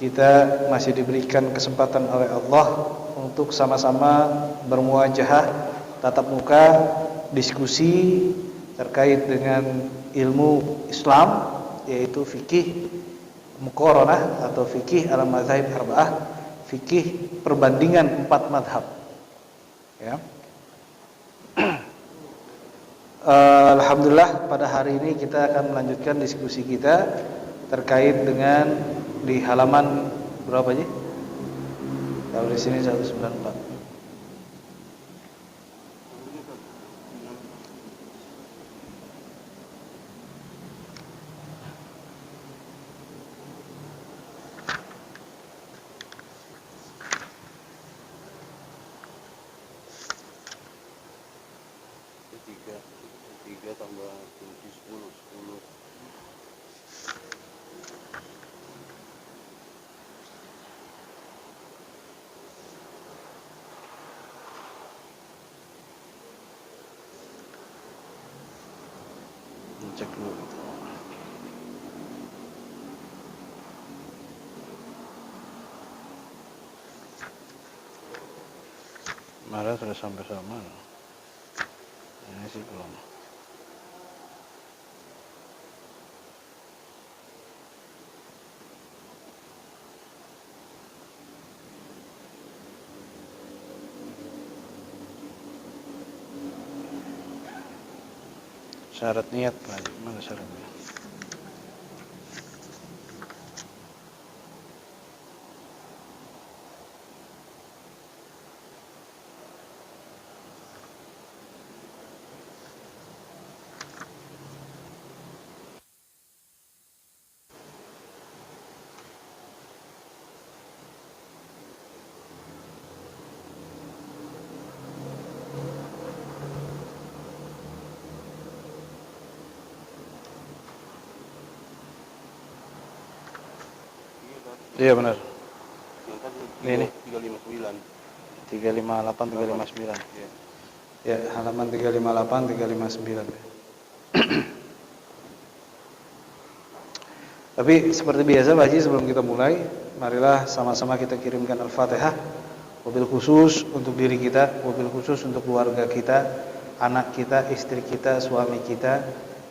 kita masih diberikan kesempatan oleh Allah untuk sama-sama bermuajahah, tatap muka, diskusi terkait dengan ilmu Islam, yaitu fikih muqaranah atau fikih al-madzhab arba'ah, fikih perbandingan 4 madhab. Ya. Alhamdulillah pada hari ini kita akan melanjutkan diskusi kita terkait dengan di halaman berapa aja? Kalau di sini 194. Cek dulu. Kemarin sudah sampai sama. Ini sih belum. Syarat niat Pak, mana syaratnya? Iya benar. Ini 358 359. Ya. Ya, halaman 358 359. Tapi seperti biasa Pak Haji, sebelum kita mulai, marilah sama-sama kita kirimkan Al-Fatihah, wabil khusus untuk diri kita, wabil khusus untuk keluarga kita, anak kita, istri kita, suami kita,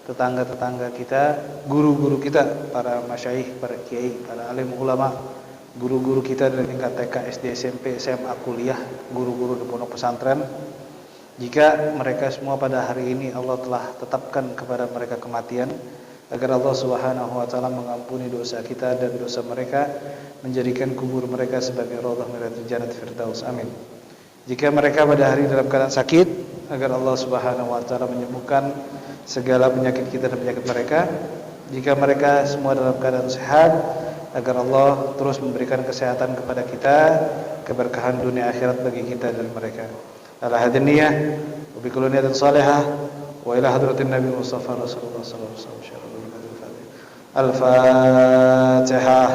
tetangga-tetangga kita, guru-guru kita, para masyayikh, para kiai, para alim ulama, guru-guru kita dari tingkat TK, SD, SMP, SMA, kuliah, guru-guru di pondok pesantren. Jika mereka semua pada hari ini Allah telah tetapkan kepada mereka kematian, agar Allah Subhanahu wa taala mengampuni dosa kita dan dosa mereka, menjadikan kubur mereka sebagai raudhah min riyadhil jannati firdaus. Amin. Jika mereka pada hari dalam keadaan sakit, agar Allah Subhanahu wa taala menyembuhkan segala penyakit kita dan penyakit mereka. Jika mereka semua dalam keadaan sehat, agar Allah terus memberikan kesehatan kepada kita, keberkahan dunia akhirat bagi kita dan mereka. Ala hadin niyah wa bi kulli niyatin salihah wa ila hadratin Nabi Mustafa Rasulullah sallallahu alaihi wasallam. Al-Fatihah.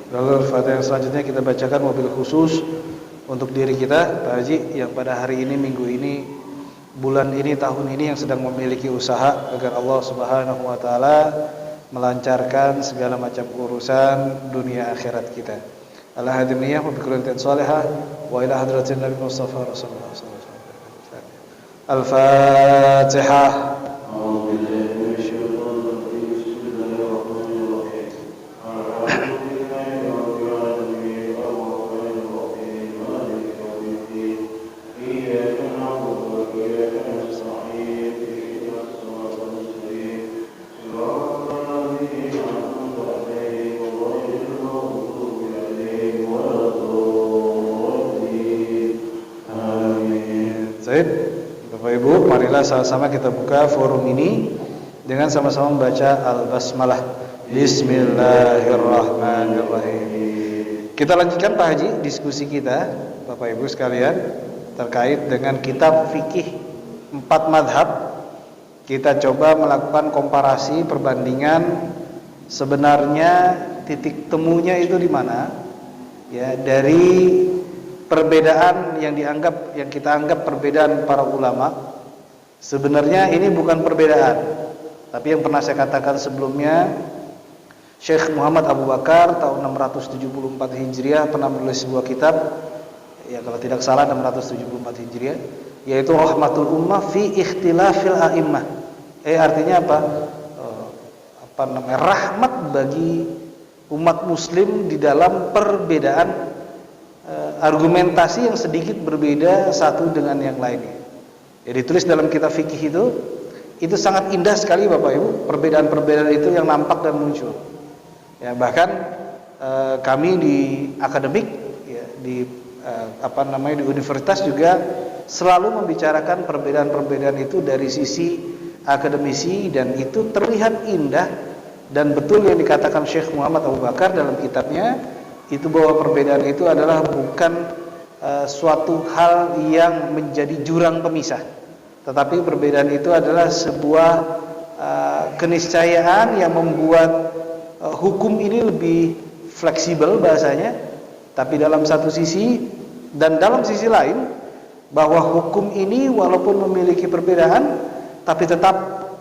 Lalu Al-Fatihah yang selanjutnya kita bacakan wabil khusus untuk diri kita Pak Haji yang pada hari ini, minggu ini, bulan ini, tahun ini yang sedang memiliki usaha agar Allah Subhanahu wa taala melancarkan segala macam urusan dunia akhirat kita. Al-Hadimiyah wa bikulli salihah wa ila hadratin Nabi Mustafa Rasulullah sallallahu alaihi wasallam. Al-Fatihah. Bapak Ibu, marilah sama-sama kita buka forum ini dengan sama-sama membaca Al-Basmalah. Bismillahirrahmanirrahim. Kita lanjutkan Pak Haji diskusi kita, Bapak Ibu sekalian. terkait dengan kitab fikih 4 madhab. Kita coba melakukan komparasi, perbandingan sebenarnya titik temunya itu di mana, ya, dari perbedaan yang kita anggap perbedaan para ulama. Sebenarnya ini bukan perbedaan, tapi yang pernah saya katakan sebelumnya, Syekh Muhammad Abu Bakar tahun 674 Hijriah pernah menulis sebuah kitab, ya kalau tidak salah 674 Hijriah, yaitu Rahmatul Ummah fi Ikhtilafil A'immah. Artinya apa? Rahmat bagi umat muslim di dalam perbedaan argumentasi yang sedikit berbeda satu dengan yang lainnya. Ya, ditulis dalam kitab fikih itu sangat indah sekali Bapak Ibu, perbedaan-perbedaan itu yang nampak dan muncul. Ya, bahkan kami di akademik, ya, di di universitas juga selalu membicarakan perbedaan-perbedaan itu dari sisi akademisi, dan itu terlihat indah. Dan betul yang dikatakan Syekh Muhammad Abu Bakar dalam kitabnya itu, bahwa perbedaan itu adalah bukan suatu hal yang menjadi jurang pemisah, tetapi perbedaan itu adalah sebuah keniscayaan yang membuat hukum ini lebih fleksibel bahasanya. Tapi dalam satu sisi dan dalam sisi lain, bahwa hukum ini walaupun memiliki perbedaan tapi tetap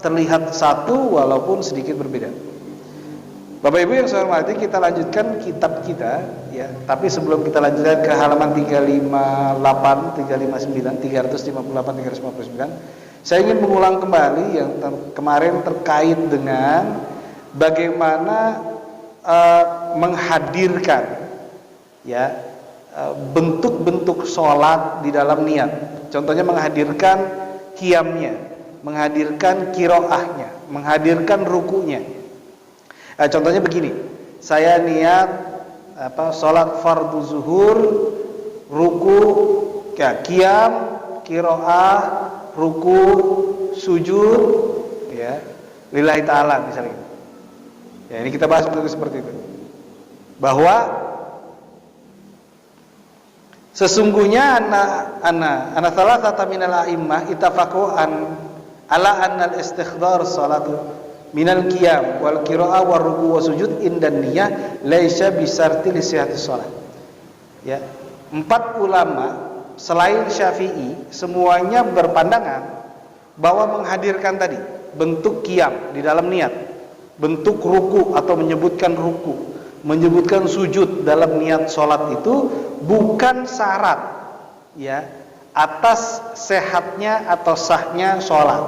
terlihat satu walaupun sedikit berbeda. Bapak Ibu yang saya hormati, kita lanjutkan kitab kita, ya. Tapi sebelum kita lanjutkan ke halaman 358, 358, 359, saya ingin mengulang kembali yang kemarin terkait dengan bagaimana menghadirkan, ya, bentuk-bentuk sholat di dalam niat. Contohnya menghadirkan qiyamnya, menghadirkan kiroahnya, menghadirkan rukunya. Contohnya begini, saya niat sholat fardu zuhur, ruku, ya, qiyam, kiroah, ruku, sujud, ya, lillahi ta'ala misalnya. Ya, ini kita bahas seperti itu, bahwa sesungguhnya ana thalathata minal a'immah ittafaqu ala anna al-istikhdar salatu minal qiyam wal qira'ah war ruku' wa sujud indan niyah laisa bisarti li sihhatis shalah. Ya, 4 ulama selain Syafi'i semuanya berpandangan bahwa menghadirkan tadi bentuk qiyam di dalam niat, bentuk ruku' atau menyebutkan ruku', menyebutkan sujud dalam niat salat itu bukan syarat, ya, atas sehatnya atau sahnya sholat.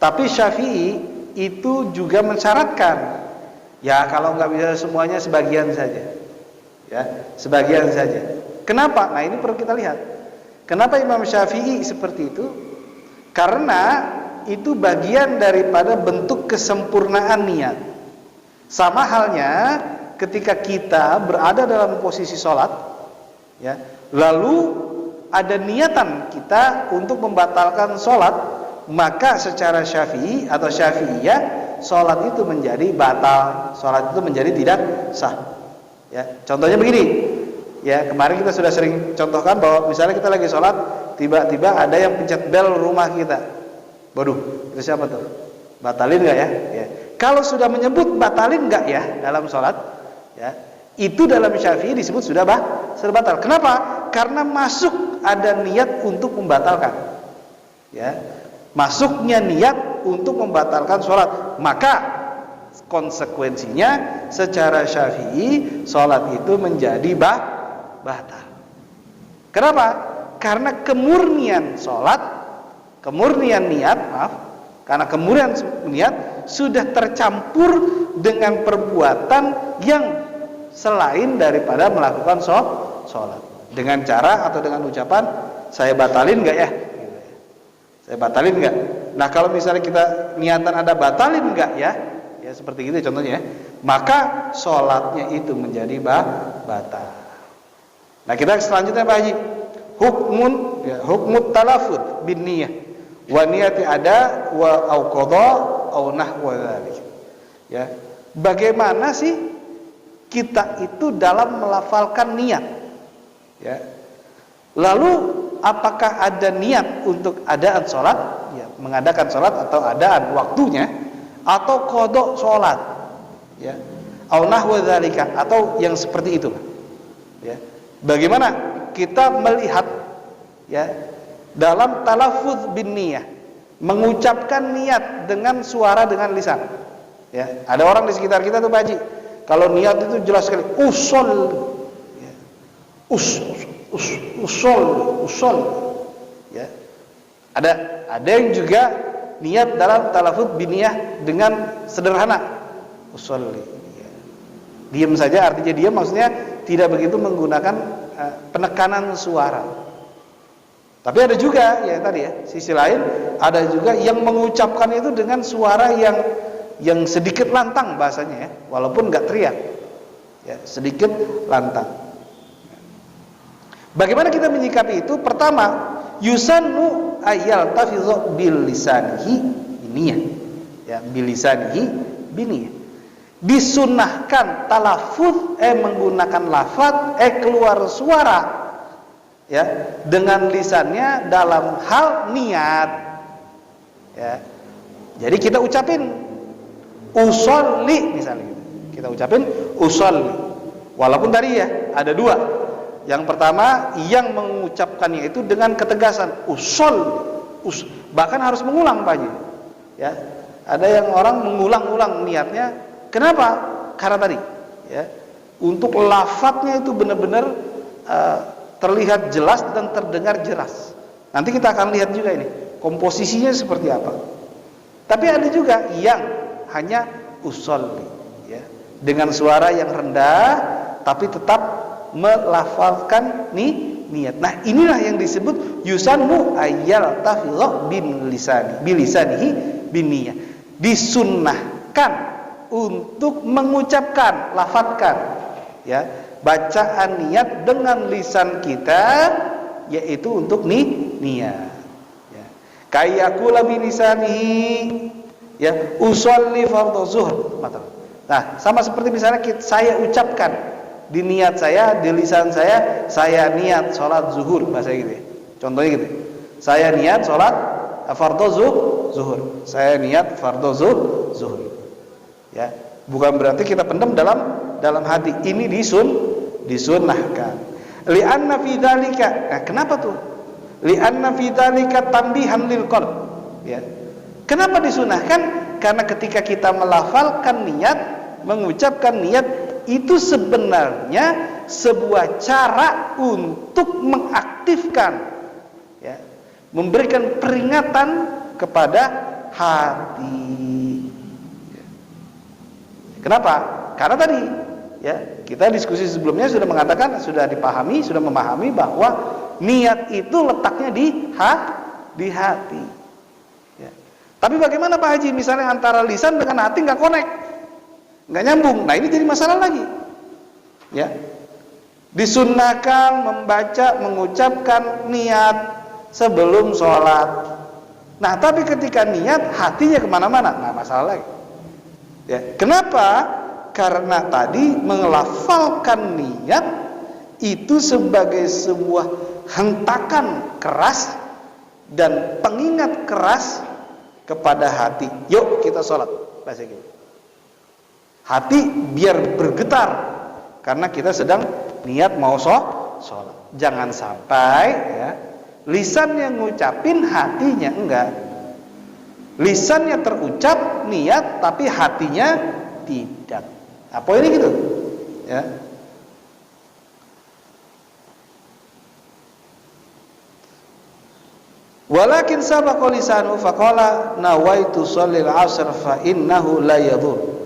Tapi Syafi'i itu juga mensyaratkan, ya, kalau nggak bisa semuanya, sebagian saja, ya, sebagian saja. Kenapa? Nah, ini perlu kita lihat. Kenapa Imam Syafi'i seperti itu? Karena itu bagian daripada bentuk kesempurnaan niat. Sama halnya ketika kita berada dalam posisi sholat, ya, lalu ada niatan kita untuk membatalkan sholat, maka secara Syafi'i atau Syafi'iyah, sholat itu menjadi batal, sholat itu menjadi tidak sah. Ya, contohnya begini, ya, kemarin kita sudah sering contohkan bahwa misalnya kita lagi sholat, tiba-tiba ada yang pencet bel rumah kita. Waduh, itu siapa tuh? Batalin nggak ya? Ya. Kalau sudah menyebut batalin nggak ya dalam sholat, ya, itu dalam Syafi'i disebut sudah batal. Kenapa? Karena masuk ada niat untuk membatalkan, ya, masuknya niat untuk membatalkan sholat, maka konsekuensinya secara Syafi'i sholat itu menjadi batal. Kenapa? Karena kemurnian sholat, kemurnian niat, karena kemurnian niat sudah tercampur dengan perbuatan yang selain daripada melakukan sholat, dengan cara atau dengan ucapan, saya batalin nggak ya? Saya batalin nggak? Nah, kalau misalnya kita niatan ada batalin nggak ya? Ya seperti itu contohnya, maka sholatnya itu menjadi batal. Nah, kita selanjutnya Pak Haji, hukmut talafud bin niyah wa niyati ada wa au qada au nahwa dzalik. Ya, bagaimana sih kita itu dalam melafalkan niat? Ya. Lalu apakah ada niat untuk adaan sholat, ya, mengadakan sholat atau adaan waktunya, atau qada sholat, ya, au nahwa dzalika, atau yang seperti itu, ya. Bagaimana kita melihat, ya, dalam talaffuz bin niyah, mengucapkan niat dengan suara, dengan lisan, ya. Ada orang di sekitar kita tuh Pak Haji, kalau niat itu jelas sekali, usul, ya, usul, ya. Ada yang juga niat dalam talaffuz bin niyah dengan sederhana, usolli, ya. Diam saja, artinya diam maksudnya tidak begitu menggunakan penekanan suara. Tapi ada juga, ya tadi ya, sisi lain ada juga yang mengucapkan itu dengan suara yang sedikit lantang bahasanya, ya, walaupun nggak teriak, ya, sedikit lantang. Bagaimana kita menyikapi itu? Pertama, yusannu ayal tafidhu bil lisanihi biniyah, ya, bil lisanihi biniyah. Disunnahkan talaffuz menggunakan lafaz keluar suara, ya, dengan lisannya dalam hal niat, ya. Jadi kita ucapin usolli misalnya, kita ucapin usolli, walaupun tadi ya ada dua. Yang pertama yang mengucapkannya itu dengan ketegasan bahkan harus mengulang Pak Haji, ya. Ada yang orang mengulang-ulang niatnya. Kenapa? Karena tadi, ya, untuk lafadznya itu benar-benar terlihat jelas dan terdengar jelas. Nanti kita akan lihat juga ini komposisinya seperti apa. Tapi ada juga yang hanya usolli, ya, dengan suara yang rendah tapi tetap melafalkan niat. Nah, inilah yang disebut yusannu ayyal tafidhu bin lisani bilisanihi biniyah. Disunnahkan untuk mengucapkan, lafadzkan, ya, bacaan niat dengan lisan kita, yaitu untuk niat, ya. Kayakula bilisanihi, ya, usolli fardhu zuhr. Nah, sama seperti misalnya saya ucapkan di niat saya, di lisan saya niat sholat zuhur, bahasa gitu, ya. Contohnya gitu, saya niat sholat fardhu zuhur, saya niat fardhu zuhur, ya. Bukan berarti kita pendam dalam hati. Ini disunnahkan. Li'anna fi dzalika. Nah, kenapa tuh? Li'anna fi dzalika tanbihan lil qalb, ya. Kenapa disunnahkan? Karena ketika kita melafalkan niat, mengucapkan niat, itu sebenarnya sebuah cara untuk mengaktifkan, ya, memberikan peringatan kepada hati. Kenapa? Karena tadi, ya, kita diskusi sebelumnya sudah mengatakan, sudah dipahami, sudah memahami bahwa niat itu letaknya di hati. Ya. Tapi bagaimana Pak Haji? Misalnya antara lisan dengan hati nggak connect, nggak nyambung. Nah, ini jadi masalah lagi. Ya, disunnahkan membaca, mengucapkan niat sebelum sholat. Nah, tapi ketika niat hatinya kemana-mana, nah masalah lagi. Ya, kenapa? Karena tadi mengelafalkan niat itu sebagai sebuah hentakan keras dan pengingat keras kepada hati. Yuk kita sholat, bahasa gitu. Hati biar bergetar karena kita sedang niat mau sholat. Jangan sampai, ya, lisan yang ngucapin, hatinya enggak. Lisannya terucap niat tapi hatinya tidak. Nah, poinnya gitu, ya. Walakin sabaqa lisanu faqala nawaitu shallil 'asr fa innahu la yadur.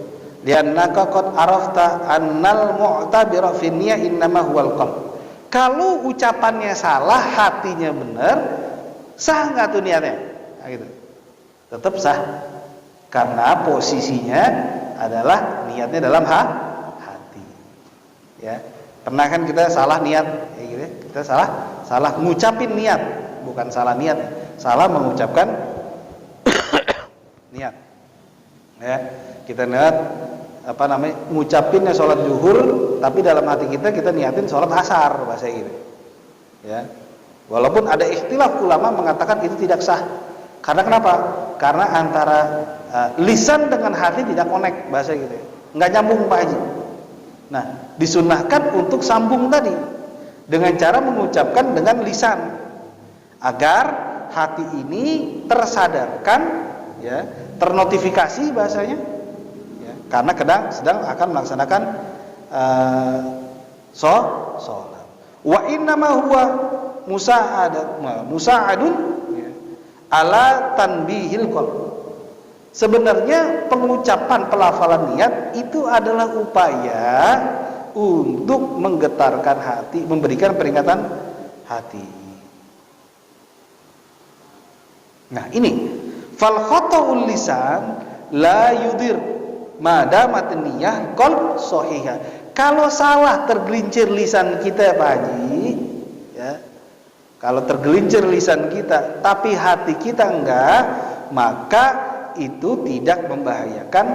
Liannaka qad arafta annal mu'tabira fi niyyah innama huwal qalb. Kalau ucapannya salah, hatinya benar, sah enggak tuh niatnya? Nah, gitu. Tetap sah, karena posisinya adalah niatnya dalam hati, ya. Pernah kan kita salah niat, ya gitu, kita salah ngucapin niat, bukan salah niat, salah mengucapkan niat, ya. Kita niat ngucapinnya sholat zuhur, tapi dalam hati kita niatin sholat asar, bahasa gitu, ya. Walaupun ada ikhtilaf ulama mengatakan itu tidak sah. Karena kenapa? Karena antara lisan dengan hati tidak connect, bahasa gitu ya. Nggak nyambung Pak Haji. Nah, disunnahkan untuk sambung tadi dengan cara mengucapkan dengan lisan agar hati ini tersadarkan, ya, ternotifikasi bahasanya, ya, karena sedang akan melaksanakan sholat. Wa innama huwa musa'adun, ya, ala tanbihil qalb. Sebenarnya pengucapan pelafalan niat itu adalah upaya untuk menggetarkan hati, memberikan peringatan hati. Nah, ini fal khata'ul lisan la yudir madamat niyah qalb sahihah. Kalau salah tergelincir lisan kita Pak Haji, ya. Kalau tergelincir lisan kita tapi hati kita enggak, maka itu tidak membahayakan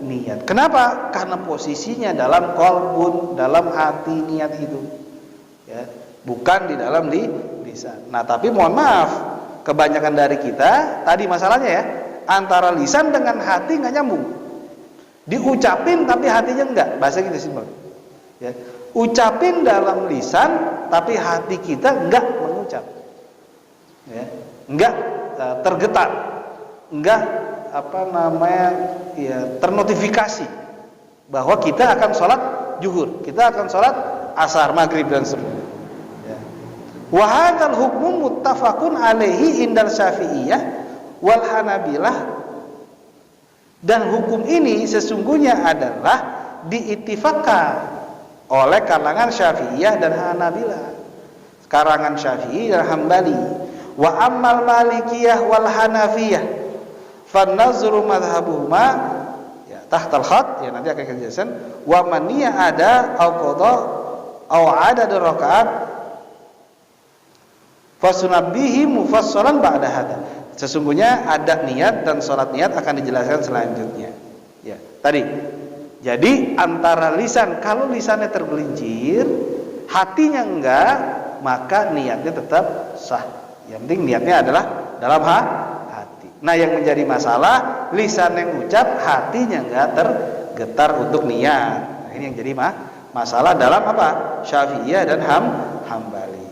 niat. Kenapa? Karena posisinya dalam qalbun, dalam hati niat itu, ya, bukan di dalam lisan. Nah, tapi mohon maaf, kebanyakan dari kita tadi masalahnya, ya, antara lisan dengan hati nggak nyambung. Diucapin tapi hatinya enggak, bahasa gitu simpel, ya. Ucapin dalam lisan tapi hati kita enggak mengucap, ya, enggak tergetar, enggak ternotifikasi bahwa kita akan sholat zuhur, kita akan sholat asar, maghrib dan seterusnya. Ya. Wa hadzal hukmu muttafaqun alaihi indal Syafi'iyah wal Hanabilah, dan hukum ini sesungguhnya adalah diittifaqkan oleh kalangan Syafi'iyah dan Hanabilah, karangan Syafi'i dan Hambali. Wa ammal Malikiyah wal Hanafiyah fan nazru madhhabuhuma, ya, tahtal khat, ya, nanti akan kita jelaskan. Wa maniya ada au qada au adad rakaat fasunabbihi mufassalan ba'da hada. Sesungguhnya ada niat dan salat niat akan dijelaskan selanjutnya, ya. Tadi jadi antara lisan, kalau lisannya tergelincir hatinya enggak, maka niatnya tetap sah. Yang penting niatnya adalah dalam hati. Nah, yang menjadi masalah lisan yang ucap, hatinya enggak tergetar untuk niat. Nah, ini yang jadi masalah dalam apa? Syafi'iyah dan Hambali.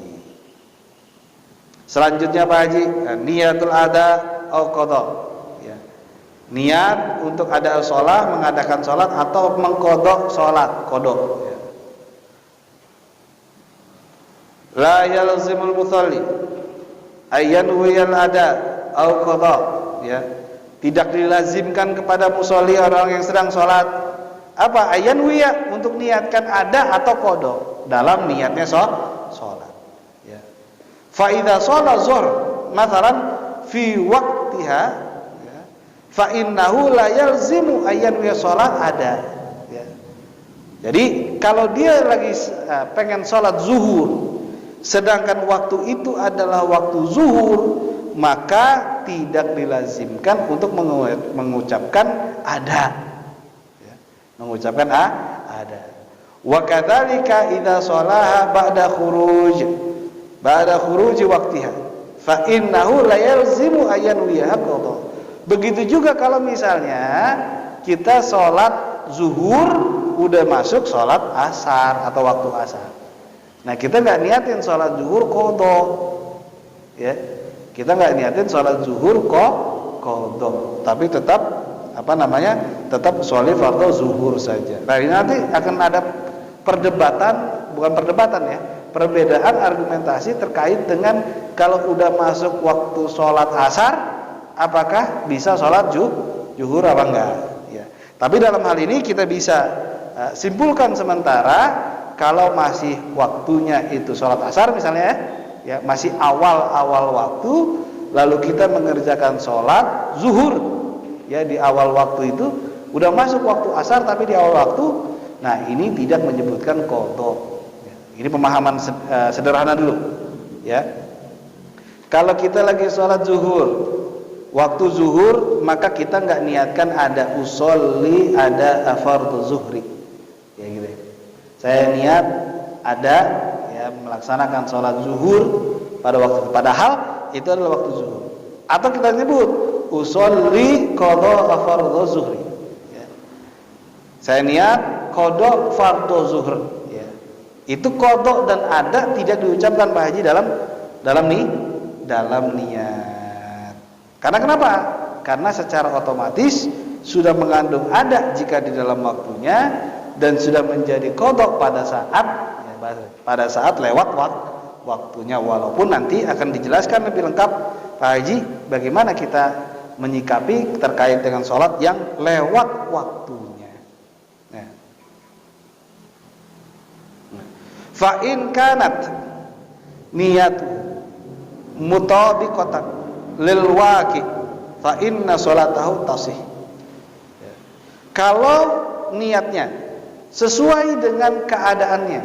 Selanjutnya Pak Haji, niatul ada au qada, ya. Niat untuk ada sholat, mengadakan sholat atau mengkodok sholat, kodok, ya. La yalzimul musalli ayyanwiyal ada au qada, ya. Tidak dilazimkan kepada musolli, orang yang sedang sholat, apa? Ayyanwiya, untuk niatkan ada atau qada dalam niatnya sholat, ya. Fa idza shalla zuhr mathalan fi waqtiha, ya, fa innahu la yalzimu ayyanwiya sholat ada, ya. Jadi kalau dia lagi pengen sholat zuhur, sedangkan waktu itu adalah waktu zuhur, maka tidak dilazimkan untuk mengucapkan ada, ya, mengucapkan ada. Wa kadzalika idza shalaha ba'da khuruj waqtiha fa innahu la yalzimu ayyanwiha qada. Begitu juga kalau misalnya kita sholat zuhur udah masuk sholat asar atau waktu asar. Nah, kita nggak niatin sholat zuhur qada, ya, kita nggak niatin sholat zuhur qada, tapi tetap tetap sholat fardu zuhur saja. Nah, ini nanti akan ada perbedaan argumentasi terkait dengan kalau udah masuk waktu sholat asar, apakah bisa sholat zuhur apa enggak, ya. Tapi dalam hal ini kita bisa simpulkan sementara, kalau masih waktunya itu sholat asar misalnya, ya, masih awal waktu, lalu kita mengerjakan sholat zuhur, ya, di awal waktu itu udah masuk waktu asar tapi di awal waktu, nah ini tidak menyebutkan qada, ya. Ini pemahaman sederhana dulu, ya. Kalau kita lagi sholat zuhur, waktu zuhur, maka kita nggak niatkan ada usolli, ada fardhu zuhri, ya gitu. Saya niat ada, ya, melaksanakan sholat zuhur pada waktu itu, padahal itu adalah waktu zuhur. Atau kita sebut usolli qadha fardhu zuhri, ya. Saya niat qadha fardhu zuhur, ya. Itu qadha dan ada tidak diucapkan Pak Haji dalam niat. Karena kenapa? Karena secara otomatis sudah mengandung ada jika di dalam waktunya, dan sudah menjadi qadha pada saat lewat waktunya. Walaupun nanti akan dijelaskan lebih lengkap Pak Haji bagaimana kita menyikapi terkait dengan sholat yang lewat waktunya. Nah. Fa in kanat niyatu mutabiqatan lil waqi fa inna sholatahu tasih. Kalau niatnya sesuai dengan keadaannya,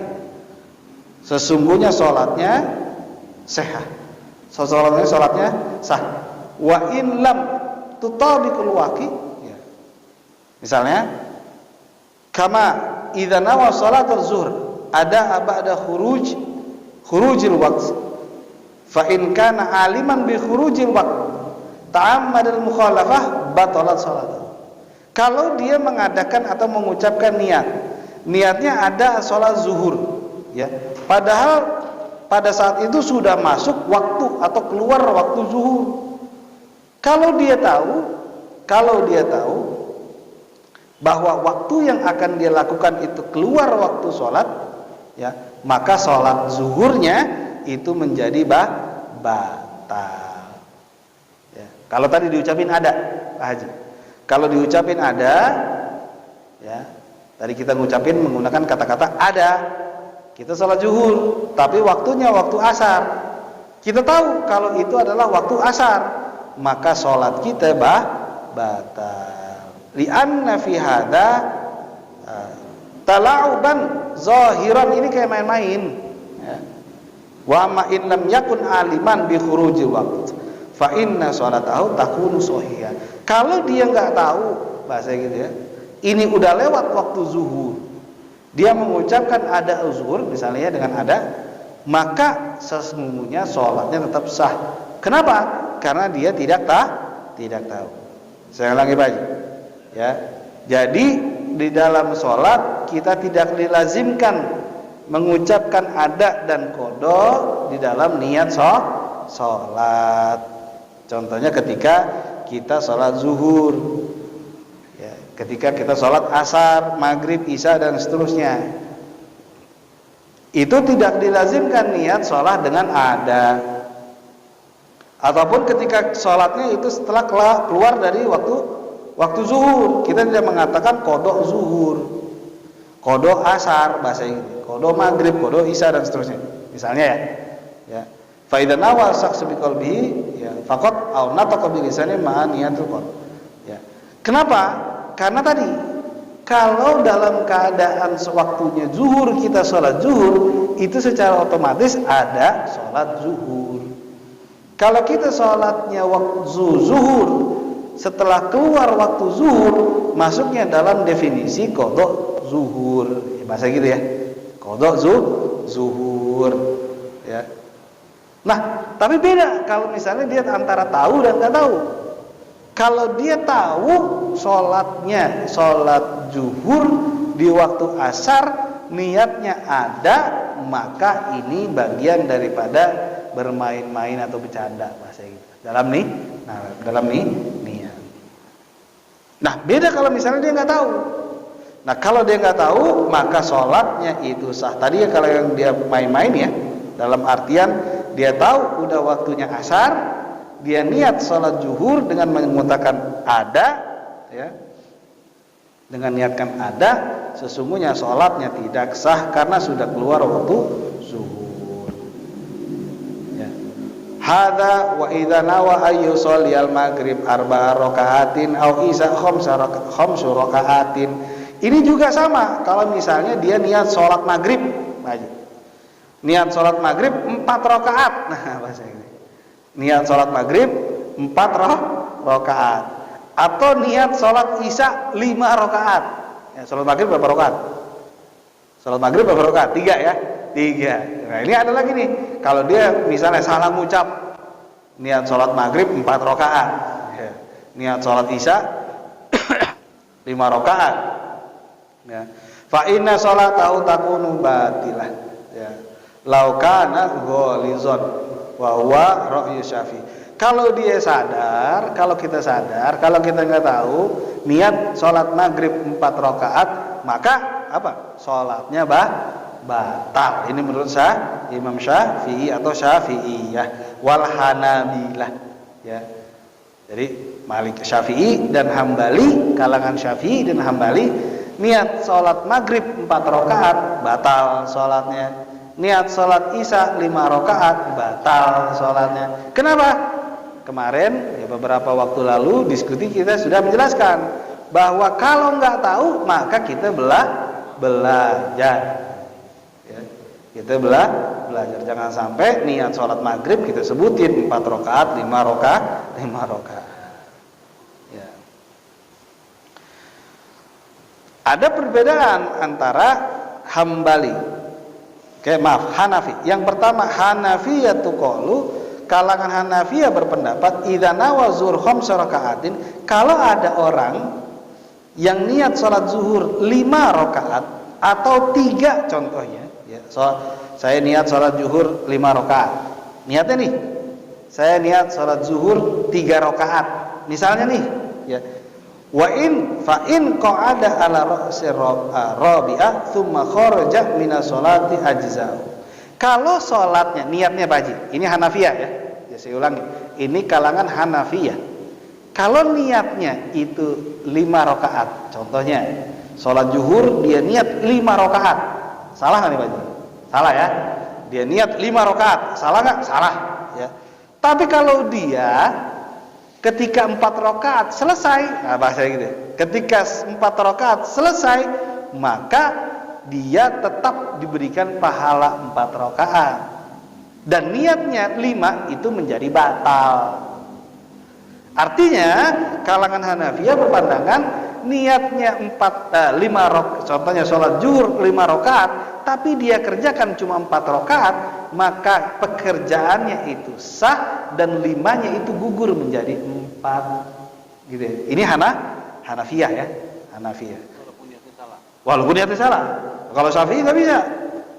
sesungguhnya sholatnya sehat, sholatnya sah. Wa in lam tutabiqul waqi, ya. Misalnya kama idza nawa sholatul zuhur ada ba'da khurujil waqt fa in kana aliman bi khurujil waqt ta'ammadal mukhalafah batalat sholatuh. Kalau dia mengadakan atau mengucapkan niatnya ada sholat zuhur, ya, padahal pada saat itu sudah masuk waktu atau keluar waktu zuhur. Kalau dia tahu bahwa waktu yang akan dia lakukan itu keluar waktu sholat, ya, maka sholat zuhurnya itu menjadi batal. Ya. Kalau tadi diucapin ada, Pak Haji. Kalau diucapin ada, ya, tadi kita ngucapin menggunakan kata-kata ada. Kita sholat zuhur, tapi waktunya waktu asar. Kita tahu kalau itu adalah waktu asar, maka sholat kita batal. Li'anna fi hadza tala'uban zahiran, ini kayak main-main, ya. Wa ma in lam yakun aliman bi khurujil waqt fa inna sholatahu takunu shahihah. Kalau dia nggak tahu, bahasa gitu, ya, ini udah lewat waktu zuhur, dia mengucapkan ada zuhur misalnya dengan ada, maka sesungguhnya sholatnya tetap sah. Kenapa? Karena dia tidak tahu. Saya ulangi Pak Haji, ya. Jadi di dalam sholat kita tidak dilazimkan mengucapkan ada dan qadha di dalam niat sholat. Contohnya ketika kita sholat zuhur, ya, ketika kita sholat asar, maghrib, isya dan seterusnya, itu tidak dilazimkan niat sholat dengan ada. Ataupun ketika sholatnya itu setelah keluar dari waktu zuhur, kita tidak mengatakan qadha zuhur, qadha asar, bahasa ini, qadha maghrib, qadha isya dan seterusnya. Misalnya, ya. Fa idza nawa shakhs bi qalbihi, ya, faqat aw nataqa bi lisani ma'a niyatul qalb. Ya. Kenapa? Karena tadi kalau dalam keadaan sewaktunya zuhur kita sholat zuhur, itu secara otomatis ada sholat zuhur. Kalau kita sholatnya waktu zuhur setelah keluar waktu zuhur, masuknya dalam definisi qadha zuhur, ya, bahasa gitu, ya, qadha zuhur, ya. Nah, tapi beda kalau misalnya dia antara tahu dan nggak tahu. Kalau dia tahu sholatnya sholat zuhur di waktu asar, niatnya ada, maka ini bagian daripada bermain-main atau bercanda, bahasa gitu. Dalam niat. Nah, beda kalau misalnya dia nggak tahu. Nah, kalau dia nggak tahu, maka sholatnya itu sah. Tadi ya kalau yang dia main-main, ya, dalam artian dia tahu udah waktunya asar, dia niat sholat zuhur dengan mengutakan ada, ya, dengan niatkan ada, sesungguhnya sholatnya tidak sah karena sudah keluar waktu zuhur. Ya. Hadza wa idza nawa ayyu sholiyal maghrib arba'a raka'atin aw isya khamsu raka'atin. Ini juga sama kalau misalnya dia niat sholat maghrib aja. Niat sholat maghrib 4 rakaat. Nah, bahasa ini. Niat sholat maghrib 4 rakaat. Atau niat sholat isya 5 rakaat. Ya, sholat maghrib berapa rakaat? Sholat maghrib berapa rakaat? 3, ya. 3. Nah ini ada lagi nih, kalau dia misalnya salah ngucap, niat sholat maghrib 4 rakaat, ya. Niat sholat isya 5 rakaat, ya. Fa inna sholatahu takunu batilah, ya. Laukana gholizon wa huwa ra'yu Syafi'i. Kalau dia sadar, kalau kita sadar, kalau kita nggak tahu niat sholat maghrib 4 rakaat, maka apa? Sholatnya batal. Ini menurut saya Imam Syafi'i atau Syafi'iyah wal Hanabilah, ya. Jadi Malik, Syafi'i dan Hambali, kalangan Syafi'i dan Hambali, niat sholat maghrib 4 rakaat batal sholatnya. Niat sholat isya 5 rakaat batal sholatnya. Kenapa? Kemarin, ya beberapa waktu lalu diskusi kita sudah menjelaskan bahwa kalau nggak tahu maka kita belajar, ya. Kita belajar. Jangan sampai niat sholat maghrib kita sebutin 4 rakaat, 5 rakaat. Ya. Ada perbedaan antara Hambali, Hanafi. Yang pertama, Hanafiyatu qalu, kalangan Hanafiyah berpendapat idza nawa zuhur khamsa rakaatin, kalau ada orang yang niat sholat zuhur 5 rakaat atau 3 contohnya, ya, saya niat sholat zuhur 5 rakaat. Niatnya nih, saya niat sholat zuhur 3 rakaat. Misalnya nih, ya. Wa in fa in qa'ada ala ra'si rabi'ah thumma kharaja minas sholati ajza'u. Kalau sholatnya niatnya Pak Haji, ini Hanafiyah ya. Ya saya ulangi. Ini kalangan Hanafiyah. Kalau niatnya itu 5 rakaat, contohnya sholat zuhur dia niat 5 rakaat. Salah enggak nih Pak Haji? Salah ya. Dia niat 5 rakaat. Salah enggak? Salah, ya. Tapi kalau dia ketika 4 rakaat selesai, nah bahasa gitu. Ketika 4 rakaat selesai, maka dia tetap diberikan pahala 4 rakaat. Dan niatnya 5 itu menjadi batal. Artinya, kalangan Hanafiyah berpandangan niatnya 5 rakaat, contohnya sholat zuhur 5 rakaat, tapi dia kerjakan cuma 4 rakaat, maka pekerjaannya itu sah dan 5-nya itu gugur menjadi 4. Gitu ya. Ini Hanafiyah ya, Hanafiyah. Walaupun niatnya salah. Kalau Syafi'i nggak bisa.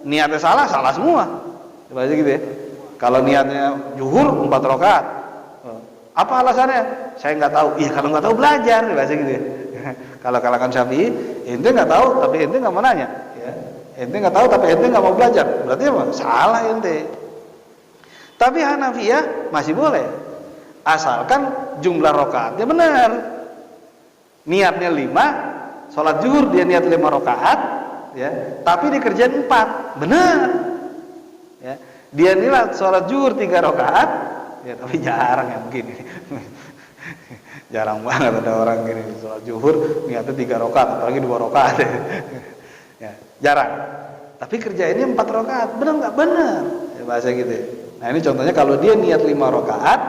Niatnya salah semua. Coba aja gitu ya. Kalau niatnya zuhur 4 rakaat. Apa alasannya? Saya nggak tahu. Iya, kalau nggak tahu belajar, bahasa gitu ya. Kalau kalangan Syafi'i, ente nggak tahu tapi ente nggak mau nanya, ya. Ente nggak tahu tapi ente nggak mau belajar. Berarti apa? Salah ente. Tapi Hanafiyah masih boleh. Asalkan jumlah rakaatnya benar. Niatnya 5, sholat zuhur dia niat 5 rakaat, ya. Tapi dikerjain 4, benar. Ya. Dia niat sholat zuhur 3 rakaat, ya, tapi jarang ya mungkin. Jarang banget ada orang gini sholat zuhur niatnya 3 rakaat, apalagi 2 rakaat. Ya, jarang. Tapi kerjainnya 4 rakaat, benar nggak? Benar. Ya, bahasa gitu. Nah ini contohnya kalau dia niat 5 rakaat,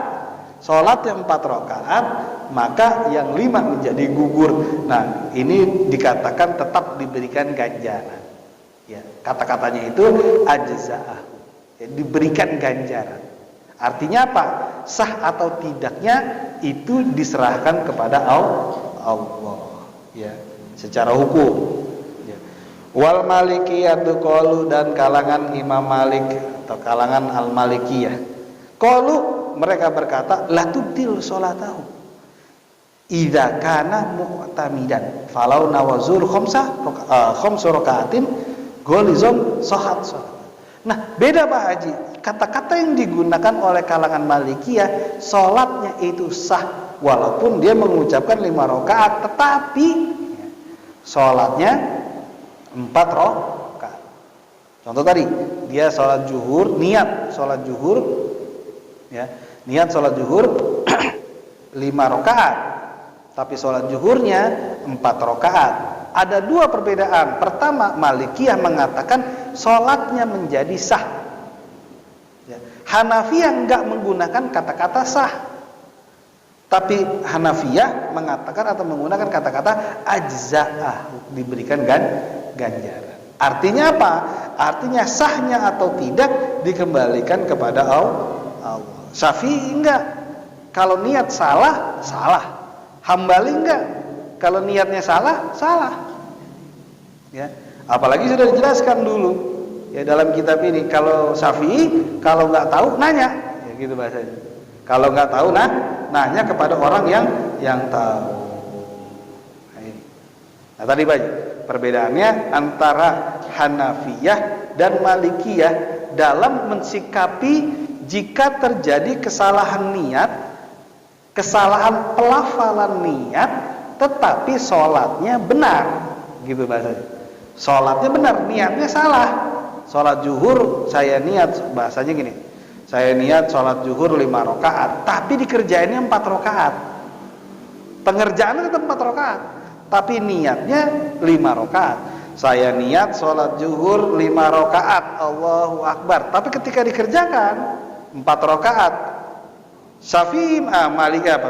sholat yang 4 rakaat, maka yang 5 menjadi gugur. Nah ini dikatakan tetap diberikan ganjaran. Ya, kata-katanya itu ajza'ah, ya, diberikan ganjaran. Artinya apa? Sah atau tidaknya itu diserahkan kepada Allah, ya, secara hukum. Ya. Wal Malikiyatu qalu, dan kalangan Imam Malik atau kalangan Al-Malikiyah, qalu, mereka berkata la tubtil sholatahu idza kana mu'tamidan falau nawazul khamsu rakaatin golizom sahat salat. Nah, beda Pak Haji. Kata-kata yang digunakan oleh kalangan Malikiyah, sholatnya itu sah walaupun dia mengucapkan 5 rakaat, tetapi sholatnya 4 rakaat. Contoh tadi, dia sholat zuhur, niat sholat zuhur, ya, niat sholat zuhur 5 rakaat, tapi sholat zuhurnya 4 rakaat. Ada 2 perbedaan. Pertama, Malikiyah mengatakan sholatnya menjadi sah. Hanafiyah enggak menggunakan kata-kata sah, tapi Hanafiyah mengatakan atau menggunakan kata-kata ajza'ah, diberikan ganjaran. Artinya apa? artinya sahnya atau tidak dikembalikan kepada Allah. Syafi'i enggak, kalau niat salah, salah. Hambali enggak, kalau niatnya salah, salah. Ya, apalagi sudah dijelaskan dulu ya dalam kitab ini. Kalau Syafi'i, kalau nggak tahu nanya, ya gitu bahasanya. Kalau nggak tahu, nanya kepada orang yang tahu. Nah tadi banyak perbedaannya antara Hanafiyah dan Malikiyah dalam mensikapi jika terjadi kesalahan niat, kesalahan pelafalan niat, tetapi sholatnya benar, gitu bahasanya. Sholatnya benar, niatnya salah. Sholat zuhur saya niat, bahasanya gini, saya niat sholat zuhur 5 rakaat, tapi dikerjainnya 4 rakaat. Pengerjaannya tetap 4 rakaat, tapi niatnya 5 rakaat. Saya niat sholat zuhur 5 rakaat, Allahu Akbar, tapi ketika dikerjakan 4 rakaat. Syafi'i,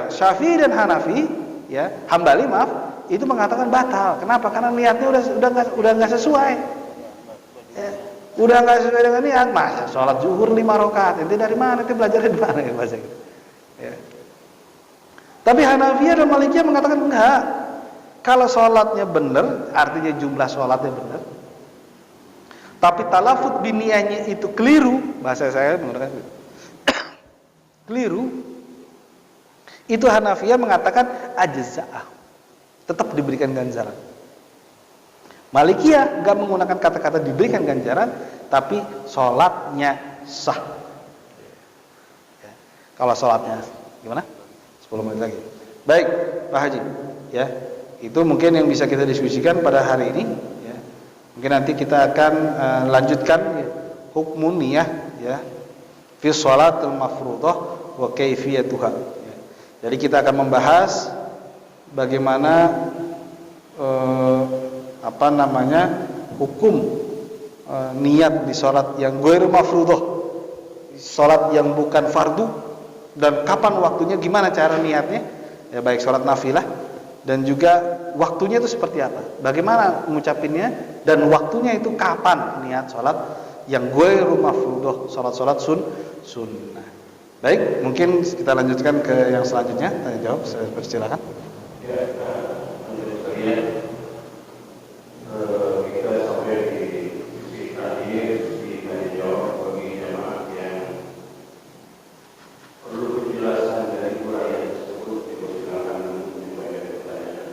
Syafi'i dan Hanafi, ya, Hambali maaf, itu mengatakan batal. Kenapa? Karena niatnya udah nggak sesuai. Ya, udah nggak sesuai dengan niat. Masa sholat zuhur 5 rakaat? Itu dari mana? Itu belajar dari mana ya bahasa gitu. Ya. Tapi Hanafiyah dan Malikiyah mengatakan enggak. Kalau sholatnya benar, artinya jumlah sholatnya benar, tapi talafut biniyahnya itu keliru, bahasa saya menggunakan keliru, itu Hanafiyah mengatakan ajza'ah, tetap diberikan ganjaran. Malikiyah enggak menggunakan kata-kata diberikan ganjaran, tapi sholatnya sah. Ya. Kalau sholatnya gimana? 10 menit lagi. Baik, Pak Haji, ya. Itu mungkin yang bisa kita diskusikan pada hari ini, ya. Mungkin nanti kita akan lanjutkan ya, hukmun niyah, ya, fi sholatil mafruḍah wa kaifiyatuha. Ya. Jadi kita akan membahas bagaimana hukum niat di sholat yang ghairu mafruḍah, sholat yang bukan fardu, dan kapan waktunya, gimana cara niatnya, ya, baik sholat nafilah dan juga waktunya itu seperti apa, bagaimana mengucapinnya, dan waktunya itu kapan niat sholat yang ghairu mafruḍah, sholat sunnah. Baik, mungkin kita lanjutkan ke yang selanjutnya, tanya jawab, saya persilakan. Ya, kita sampai di sisi terakhir di tanya jawab bagi jemaah yang perlu penjelasan dari uraian tersebut. Silakan menyampaikan pertanyaan.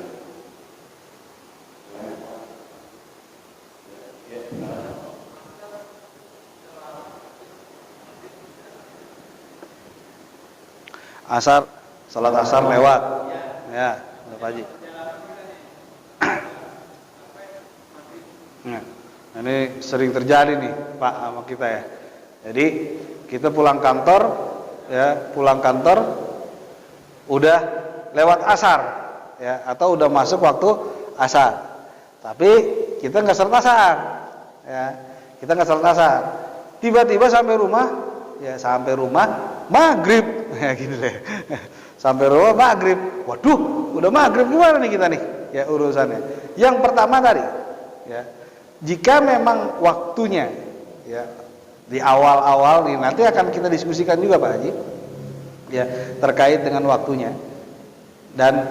Asar, salat asar lewat, ya, Pak Haji. Nah, ini sering terjadi nih Pak sama kita ya. Jadi kita pulang kantor, ya, udah lewat asar, ya, atau udah masuk waktu asar. Tapi kita nggak salat asar, ya, Tiba-tiba sampai rumah maghrib, ya gitu deh. Sampai rumah maghrib, waduh, udah maghrib, gimana nih kita nih, ya urusannya. Yang pertama tadi, ya, jika memang waktunya, ya, di awal-awal nih, nanti akan kita diskusikan juga Pak Haji, ya, terkait dengan waktunya dan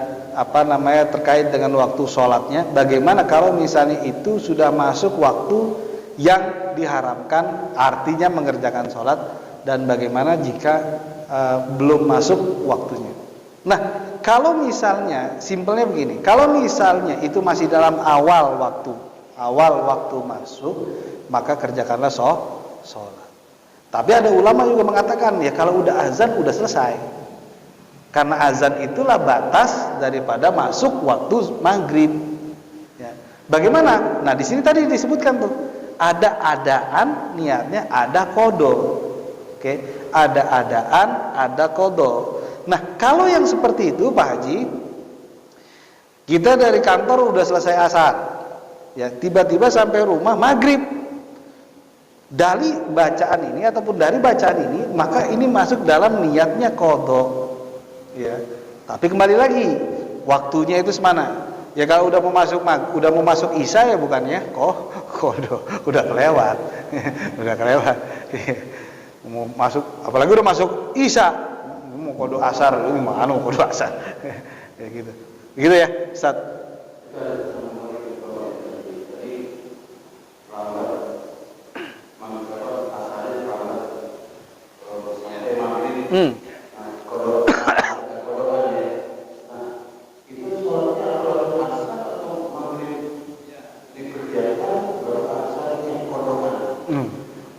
terkait dengan waktu sholatnya. Bagaimana kalau misalnya itu sudah masuk waktu yang diharamkan, artinya mengerjakan sholat, dan bagaimana jika belum masuk waktunya. Nah, kalau misalnya simpelnya begini, kalau misalnya itu masih dalam awal waktu masuk, maka kerjakanlah sholat. Tapi ada ulama juga mengatakan, ya, kalau udah azan udah selesai, karena azan itulah batas daripada masuk waktu maghrib. Ya. Bagaimana? Nah, di sini tadi disebutkan tuh, ada adaan, niatnya ada qada. Oke, ada adaan, ada qada. Nah, kalau yang seperti itu Pak Haji, kita dari kantor udah selesai asar, ya, tiba-tiba sampai rumah maghrib. Dari bacaan ini ataupun dari bacaan ini, maka ini masuk dalam niatnya qada, ya. Tapi kembali lagi, waktunya itu semana? Ya, kalau udah mau masuk isya, ya bukannya kodok udah kelewat. Udah kelewat. Mau masuk, apalagi udah masuk isya, mau kodok asar, ini mana mau kodok asar. Ya gitu. Begitu ya, Ustaz.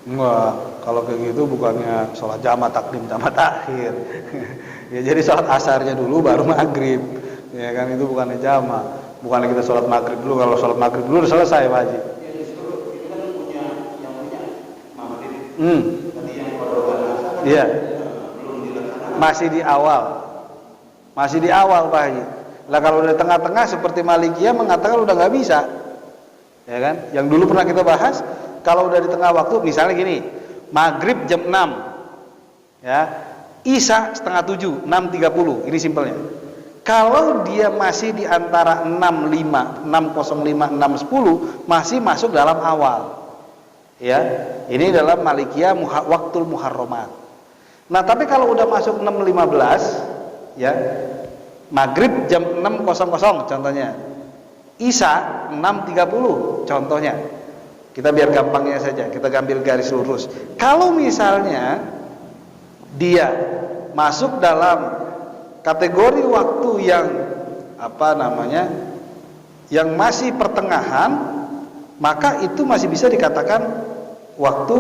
Enggak, kalau kayak gitu bukannya sholat jamaah takdim jamaah takhir. Ya jadi sholat asarnya dulu baru maghrib. Ya kan itu bukannya jamaah. Bukannya kita sholat maghrib dulu, kalau sholat maghrib dulu udah selesai Pak Haji. Ya justru itu kan punya maghrib. Tadi yang kodokan asar kan Iya. belum dilaksanakan. Masih di awal. Masih di awal Pak Haji. Lah kalau udah di tengah-tengah seperti Malikiyah mengatakan udah nggak bisa. Ya kan? Yang dulu pernah kita bahas, kalau udah di tengah waktu, misalnya gini, maghrib jam 6, ya, isya setengah 7, 6.30, ini simpelnya. Kalau dia masih di antara 6.05, 6.05, 6.10, masih masuk dalam awal. Ya, ini dalam Malikiyah waktul muharramat. Nah, tapi kalau udah masuk 6.15, ya, maghrib jam 6.00 contohnya, isya 6.30 contohnya. Kita biar gampangnya saja, kita ambil garis lurus. Kalau misalnya dia masuk dalam kategori waktu yang yang masih pertengahan, maka itu masih bisa dikatakan waktu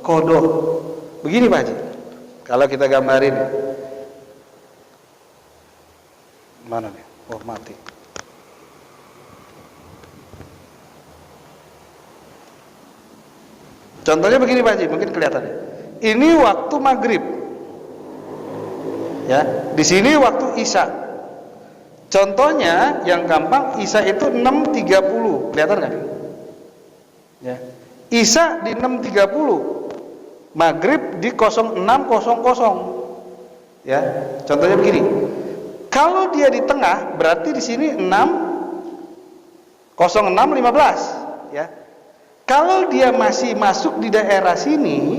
qadha. Begini Pak Haji, kalau kita gambarin, mana nih? Oh mati. Contohnya begini Pak Haji, mungkin kelihatan. Ini waktu maghrib, ya. Di sini waktu isya. Contohnya yang gampang, isya itu 6.30, kelihatan nggak? Ya. Isya di 6.30, maghrib di 06.00. Ya. Contohnya begini. Kalau dia di tengah, berarti di sini 6.06.15, ya. Kalau dia masih masuk di daerah sini,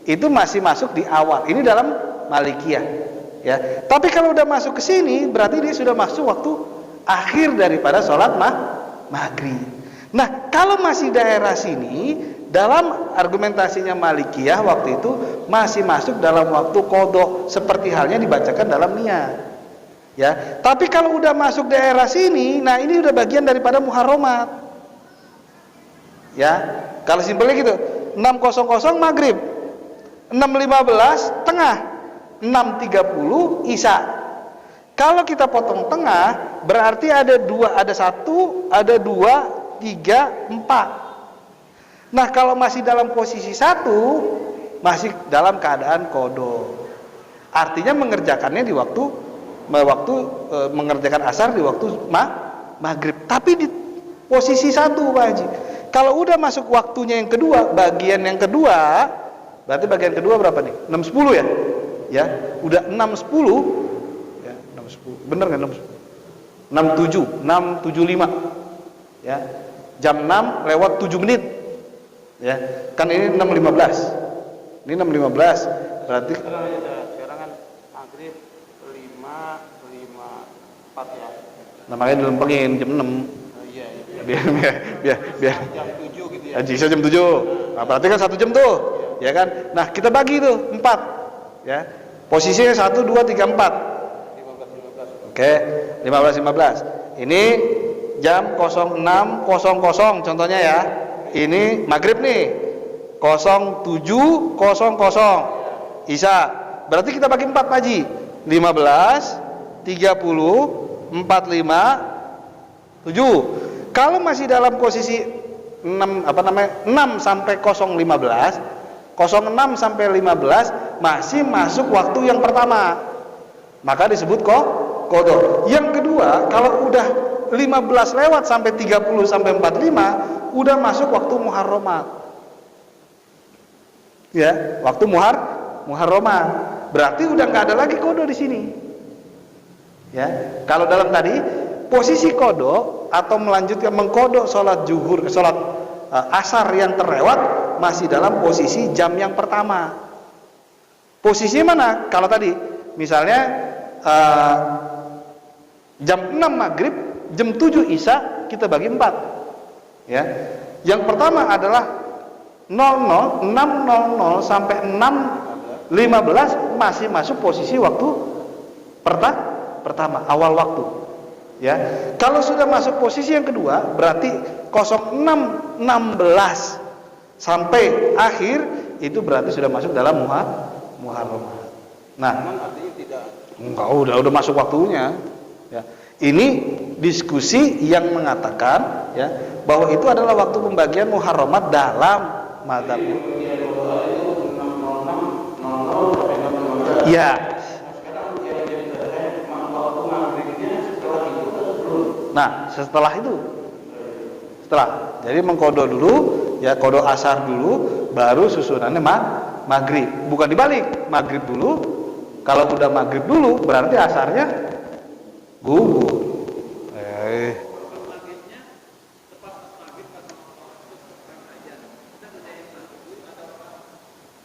itu masih masuk di awal. Ini dalam Malikiyah, ya. Tapi kalau udah masuk ke sini, berarti dia sudah masuk waktu akhir daripada sholat maghrib. Nah, kalau masih daerah sini, dalam argumentasinya Malikiyah waktu itu masih masuk dalam waktu qadha, seperti halnya dibacakan dalam niat. Ya. Tapi kalau udah masuk daerah sini, nah ini udah bagian daripada muharramat. Ya, kalau simpelnya gitu, 6.00 maghrib, 6.15 tengah, 6.30 isya. Kalau kita potong tengah, berarti ada 2, ada 1, ada 2, 3, 4. Nah, kalau masih dalam posisi 1, masih dalam keadaan qadha. Artinya mengerjakannya di waktu mengerjakan asar di waktu maghrib. Tapi di posisi 1 Pak Haji. Kalau udah masuk waktunya yang kedua, bagian yang kedua, berarti bagian kedua berapa nih? 6.10 ya? Ya, udah 6.10, ya 6.10, bener nggak 6.10? 6.7, 6.75, ya, jam 6 lewat 7 menit, ya, kan ini 6.15, ini 6.15, berarti Sekarang kan maghrib 5.54 ya. nah makanya dilempengin jam 6. biar Jam 7 gitu ya. bisa jam 7. Nah, berarti kan 1 jam tuh, ya kan? Nah, kita bagi tuh 4, ya. Posisinya 1 2 3 4. 15. Oke, 15. Ini jam 06.00 contohnya ya. Ini maghrib nih. 07.00 Isya. Berarti kita bagi 4 Pak Haji. 15, 30, 45, 7. Kalau masih dalam posisi 6 sampai 015, 06 sampai 15 masih masuk waktu yang pertama. Maka disebut qadha. Yang kedua, kalau udah 15 lewat sampai 30 sampai 45, udah masuk waktu muharramat. Ya, waktu muharramat. Berarti udah nggak ada lagi qadha di sini. Ya, kalau dalam tadi posisi qadha atau melanjutkan mengqadha salat zuhur, salat asar yang terlewat masih dalam posisi jam yang pertama. Posisi mana? Kalau tadi misalnya jam 6 maghrib, jam 7 isya, kita bagi 4 ya. Yang pertama adalah 6.00 sampai 6.15 masih masuk posisi waktu pertama, awal waktu ya. Kalau sudah masuk posisi yang kedua, berarti 06.16 sampai akhir itu berarti sudah masuk dalam Muharram. Nah, artinya tidak. enggak, udah masuk waktunya ya. Ini diskusi yang mengatakan ya bahwa itu adalah waktu pembagian muharramat dalam mazhab. Ya. Nah, setelah itu. Jadi mengkodo dulu, ya kodo asar dulu, baru susunannya maghrib. Bukan dibalik, maghrib dulu. Kalau udah maghrib dulu, berarti asarnya gugur.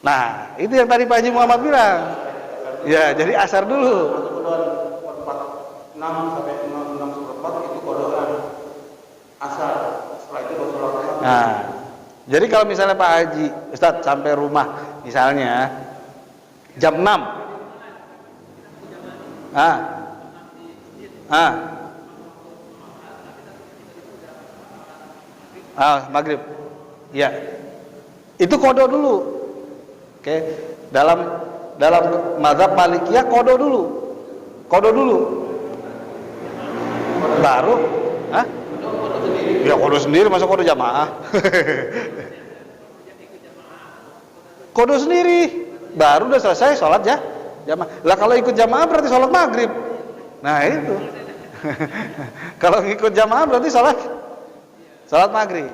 Nah, itu yang tadi Pak Haji Muhammad bilang. Ya, jadi asar dulu. 6 sampai 6.4 itu kodokan asar. Setelah itu baru sholat asar. Nah, jadi kalau misalnya Pak Haji, Ustadz sampai rumah misalnya jam 6. Maghrib. Ya. Itu kodo dulu. Oke. Dalam mazhab Malikiyah kodo dulu. Baru ya kodo sendiri, masa kodo jamaah? Kodo sendiri. Baru udah selesai sholat ya jamaah. Lah kalau ikut jamaah berarti sholat maghrib. Nah itu. Kalau ikut jamaah berarti sholat maghrib.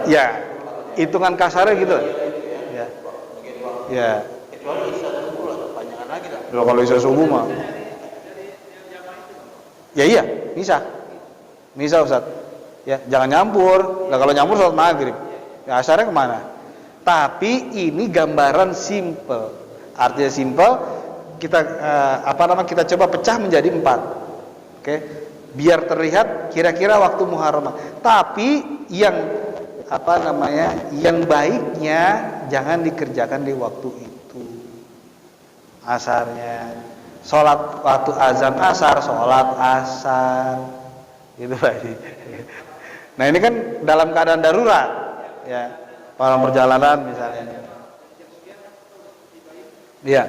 Ya, hitungan kasarnya gitu. Ya. Kecuali isya subuh lah, kepanjangan lagi lah. Kalau isya subuh mah. Ya iya, bisa Ustaz. Ya, jangan nyampur. Lah kalau nyampur sholat maghrib. Ya asarnya kemana? Tapi ini gambaran simple. Artinya simple. Kita kita coba pecah menjadi 4. Oke. Biar terlihat kira-kira waktu Muharram. Tapi yang yang baiknya jangan dikerjakan di waktu itu. Asarnya, sholat waktu azan asar, sholat asar, gitu Pak. Nah ini kan dalam keadaan darurat, ya, dalam perjalanan misalnya. Iya.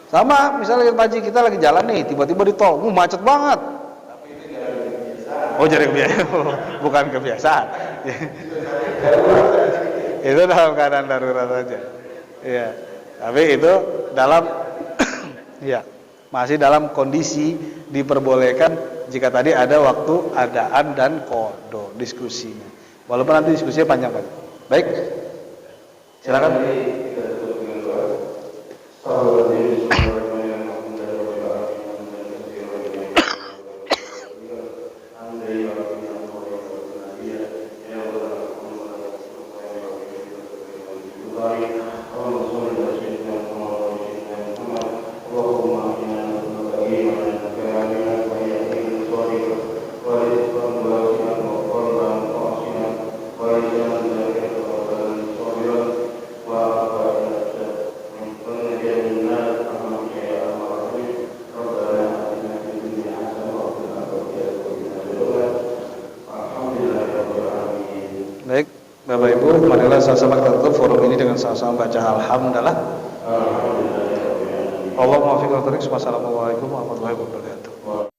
Sama misalnya Pak Haji, kita lagi jalan nih, tiba-tiba di tol, macet banget. Oh jadi kebiasaan, bukan kebiasaan. Itu dalam keadaan darurat saja. Iya. Tapi itu dalam ya, masih dalam kondisi diperbolehkan jika tadi ada waktu adaan dan kodo diskusinya. Walaupun nanti diskusinya panjang. Baik. Silakan. Baik, Bapak Ibu, marilah sama-sama kita tutup forum ini dengan sama-sama baca alhamdulillah. Allahumma fiqh wa tariq. Wassalamualaikum warahmatullahi wabarakatuh.